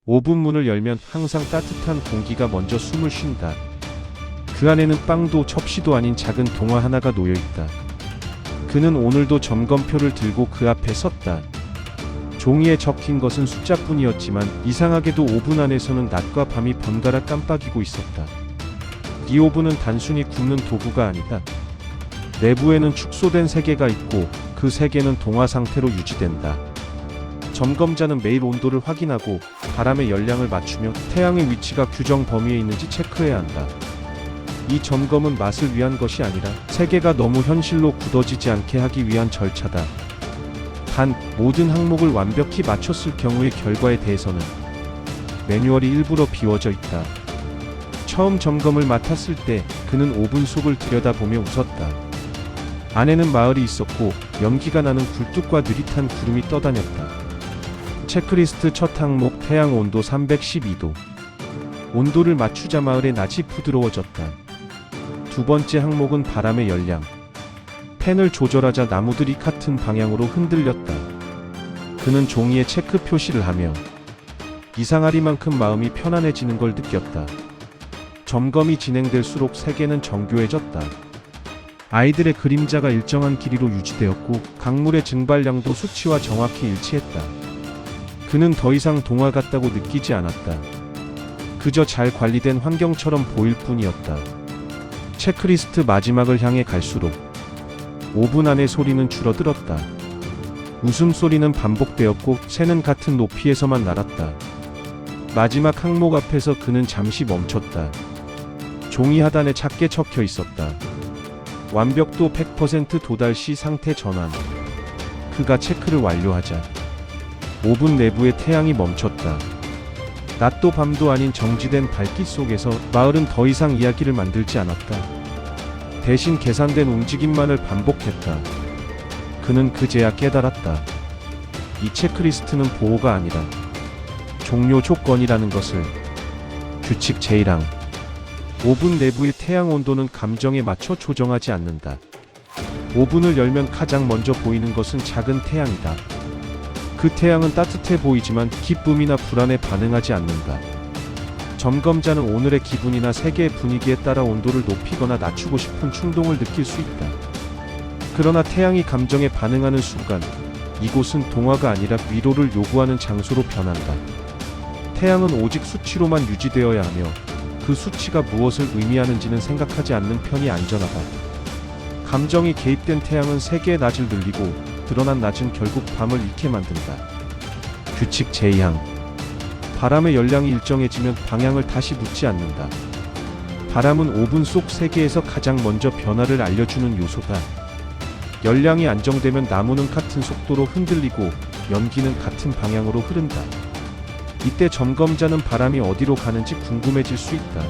오븐 문을 열면 항상 따뜻한 공기가 먼저 숨을 쉰다. 그 안에는 빵도 접시도 아닌 작은 동화 하나가 놓여있다. 그는 오늘도 점검표를 들고 그 앞에 섰다. 종이에 적힌 것은 숫자뿐이었지만 이상하게도 오븐 안에서는 낮과 밤이 번갈아 깜빡이고 있었다. 이 오븐은 단순히 굽는 도구가 아니다. 내부에는 축소된 세계가 있고 그 세계는 동화 상태로 유지된다. 점검자는 매일 온도를 확인하고 바람의 열량을 맞추며 태양의 위치가 규정 범위에 있는지 체크해야 한다. 이 점검은 맛을 위한 것이 아니라 세계가 너무 현실로 굳어지지 않게 하기 위한 절차다. 단, 모든 항목을 완벽히 맞췄을 경우의 결과에 대해서는 매뉴얼이 일부러 비워져 있다. 처음 점검을 맡았을 때 그는 오븐 속을 들여다보며 웃었다. 안에는 마을이 있었고 연기가 나는 굴뚝과 느릿한 구름이 떠다녔다. 체크리스트 첫 항목 태양 온도 312도. 온도를 맞추자 마을의 낮이 부드러워졌다. 두 번째 항목은 바람의 열량. 펜을 조절하자 나무들이 같은 방향으로 흔들렸다. 그는 종이에 체크 표시를 하며 이상하리만큼 마음이 편안해지는 걸 느꼈다. 점검이 진행될수록 세계는 정교해졌다. 아이들의 그림자가 일정한 길이로 유지되었고 강물의 증발량도 수치와 정확히 일치했다. 그는 더 이상 동화 같다고 느끼지 않았다. 그저 잘 관리된 환경처럼 보일 뿐이었다. 체크리스트 마지막을 향해 갈수록 오븐 안의 소리는 줄어들었다. 웃음소리는 반복되었고 새는 같은 높이에서만 날았다. 마지막 항목 앞에서 그는 잠시 멈췄다. 종이 하단에 작게 적혀 있었다. 완벽도 100% 도달 시 상태 전환. 그가 체크를 완료하자 오븐 내부의 태양이 멈췄다. 낮도 밤도 아닌 정지된 밝기 속에서 마을은 더 이상 이야기를 만들지 않았다. 대신 계산된 움직임만을 반복했다. 그는 그제야 깨달았다. 이 체크리스트는 보호가 아니라 종료 조건이라는 것을. 규칙 제1항. 오븐 내부의 태양 온도는 감정에 맞춰 조정하지 않는다. 오븐을 열면 가장 먼저 보이는 것은 작은 태양이다. 그 태양은 따뜻해 보이지만 기쁨이나 불안에 반응하지 않는다. 점검자는 오늘의 기분이나 세계의 분위기에 따라 온도를 높이거나 낮추고 싶은 충동을 느낄 수 있다. 그러나 태양이 감정에 반응하는 순간 이곳은 동화가 아니라 위로를 요구하는 장소로 변한다. 태양은 오직 수치로만 유지되어야 하며 그 수치가 무엇을 의미하는지는 생각하지 않는 편이 안전하다. 감정이 개입된 태양은 세계의 낮을 늘리고 드러난 낮은 결국 밤을 잃게 만든다. 규칙 제2항. 바람의 열량이 일정해지면 방향을 다시 묻지 않는다. 바람은 오븐 속 세계에서 가장 먼저 변화를 알려주는 요소다. 열량이 안정되면 나무는 같은 속도로 흔들리고 연기는 같은 방향으로 흐른다. 이때 점검자는 바람이 어디로 가는지 궁금해질 수 있다.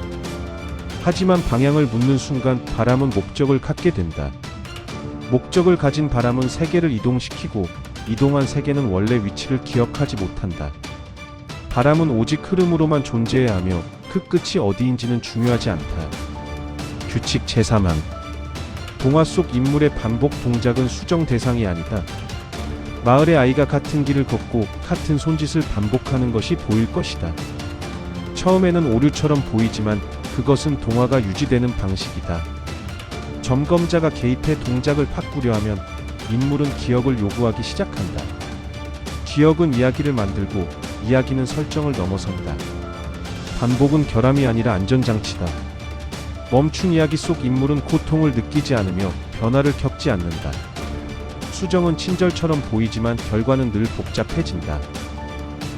하지만 방향을 묻는 순간 바람은 목적을 갖게 된다. 목적을 가진 바람은 세계를 이동시키고 이동한 세계는 원래 위치를 기억하지 못한다. 바람은 오직 흐름으로만 존재해야 하며 그 끝이 어디인지는 중요하지 않다. 규칙 제3항. 동화 속 인물의 반복 동작은 수정 대상이 아니다. 마을의 아이가 같은 길을 걷고 같은 손짓을 반복하는 것이 보일 것이다. 처음에는 오류처럼 보이지만 그것은 동화가 유지되는 방식이다. 점검자가 개입해 동작을 바꾸려 하면 인물은 기억을 요구하기 시작한다. 기억은 이야기를 만들고 이야기는 설정을 넘어선다. 반복은 결함이 아니라 안전장치다. 멈춘 이야기 속 인물은 고통을 느끼지 않으며 변화를 겪지 않는다. 수정은 친절처럼 보이지만 결과는 늘 복잡해진다.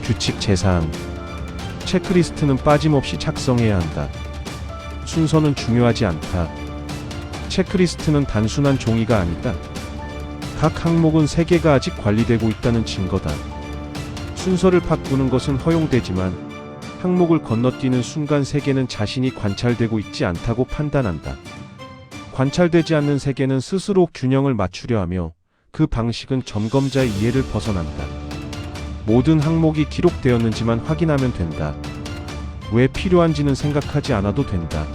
규칙 제4항. 체크리스트는 빠짐없이 작성해야 한다. 순서는 중요하지 않다. 체크리스트는 단순한 종이가 아니다. 각 항목은 세계가 아직 관리되고 있다는 증거다. 순서를 바꾸는 것은 허용되지만 항목을 건너뛰는 순간 세계는 자신이 관찰되고 있지 않다고 판단한다. 관찰되지 않는 세계는 스스로 균형을 맞추려 하며 그 방식은 점검자의 이해를 벗어난다. 모든 항목이 기록되었는지만 확인하면 된다. 왜 필요한지는 생각하지 않아도 된다.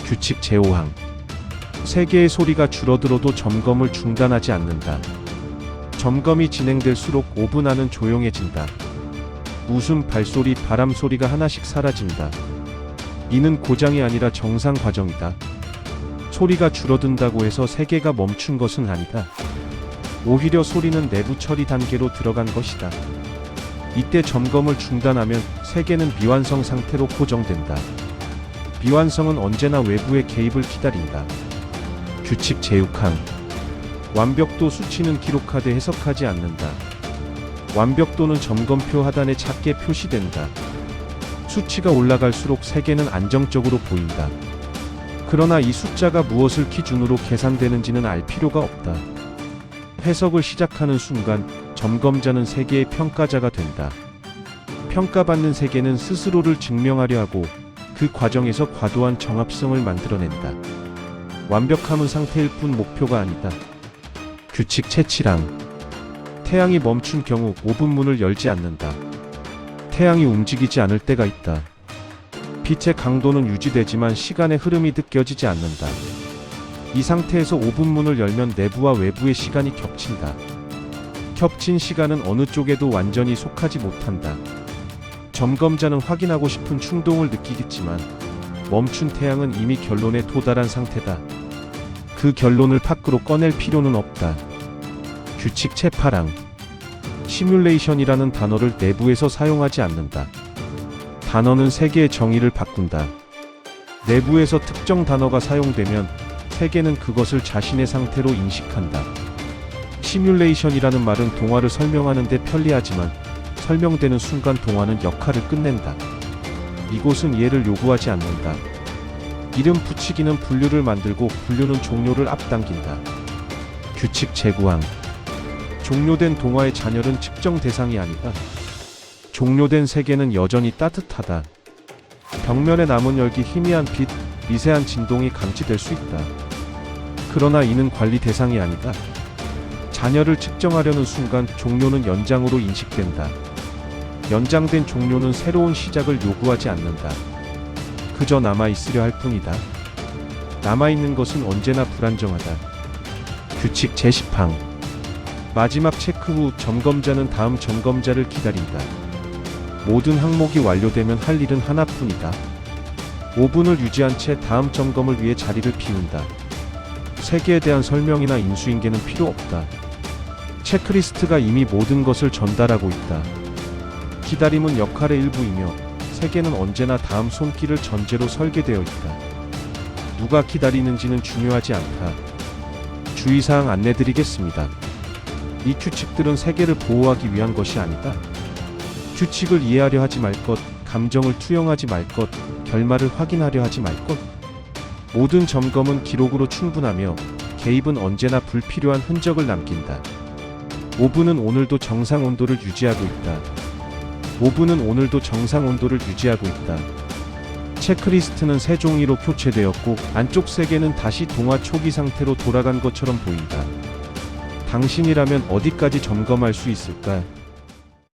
규칙 제5항. 세계의 소리가 줄어들어도 점검을 중단하지 않는다. 점검이 진행될수록 오븐 안은 조용해진다. 웃음, 발소리, 바람 소리가 하나씩 사라진다. 이는 고장이 아니라 정상 과정이다. 소리가 줄어든다고 해서 세계가 멈춘 것은 아니다. 오히려 소리는 내부 처리 단계로 들어간 것이다. 이때 점검을 중단하면 세계는 미완성 상태로 고정된다. 미완성은 언제나 외부의 개입을 기다린다. 규칙 제6항. 완벽도 수치는 기록하되 해석하지 않는다. 완벽도는 점검표 하단에 작게 표시된다. 수치가 올라갈수록 세계는 안정적으로 보인다. 그러나 이 숫자가 무엇을 기준으로 계산되는지는 알 필요가 없다. 해석을 시작하는 순간 점검자는 세계의 평가자가 된다. 평가받는 세계는 스스로를 증명하려 하고 그 과정에서 과도한 정합성을 만들어낸다. 완벽함은 상태일 뿐 목표가 아니다. 규칙 제7항. 태양이 멈춘 경우 5분 문을 열지 않는다. 태양이 움직이지 않을 때가 있다. 빛의 강도는 유지되지만 시간의 흐름이 느껴지지 않는다. 이 상태에서 5분 문을 열면 내부와 외부의 시간이 겹친다. 겹친 시간은 어느 쪽에도 완전히 속하지 못한다. 점검자는 확인하고 싶은 충동을 느끼겠지만 멈춘 태양은 이미 결론에 도달한 상태다. 그 결론을 밖으로 꺼낼 필요는 없다. 규칙 제8항. 시뮬레이션이라는 단어를 내부에서 사용하지 않는다. 단어는 세계의 정의를 바꾼다. 내부에서 특정 단어가 사용되면 세계는 그것을 자신의 상태로 인식한다. 시뮬레이션이라는 말은 동화를 설명하는 데 편리하지만 설명되는 순간 동화는 역할을 끝낸다. 이곳은 이해를 요구하지 않는다. 이름 붙이기는 분류를 만들고 분류는 종료를 앞당긴다. 규칙 제9항. 종료된 동화의 잔열은 측정 대상이 아니다. 종료된 세계는 여전히 따뜻하다. 벽면에 남은 열기, 희미한 빛, 미세한 진동이 감지될 수 있다. 그러나 이는 관리 대상이 아니다. 잔열을 측정하려는 순간 종료는 연장으로 인식된다. 연장된 종료는 새로운 시작을 요구하지 않는다. 그저 남아있으려 할 뿐이다. 남아있는 것은 언제나 불안정하다. 규칙 제10항. 마지막 체크 후 점검자는 다음 점검자를 기다린다. 모든 항목이 완료되면 할 일은 하나뿐이다. 5분을 유지한 채 다음 점검을 위해 자리를 비운다. 세계에 대한 설명이나 인수인계는 필요 없다. 체크리스트가 이미 모든 것을 전달하고 있다. 기다림은 역할의 일부이며 세계는 언제나 다음 손길을 전제로 설계되어 있다. 누가 기다리는지는 중요하지 않다. 주의사항 안내드리겠습니다. 이 규칙들은 세계를 보호하기 위한 것이 아니다. 규칙을 이해하려 하지 말 것, 감정을 투영하지 말 것, 결말을 확인하려 하지 말 것. 모든 점검은 기록으로 충분하며 개입은 언제나 불필요한 흔적을 남긴다. 5분은 오늘도 정상 온도를 유지하고 있다. 5분은 오늘도 정상 온도를 유지하고 있다. 체크리스트는 새 종이로 교체되었고 안쪽 세계는 다시 동화 초기 상태로 돌아간 것처럼 보인다. 당신이라면 어디까지 점검할 수 있을까?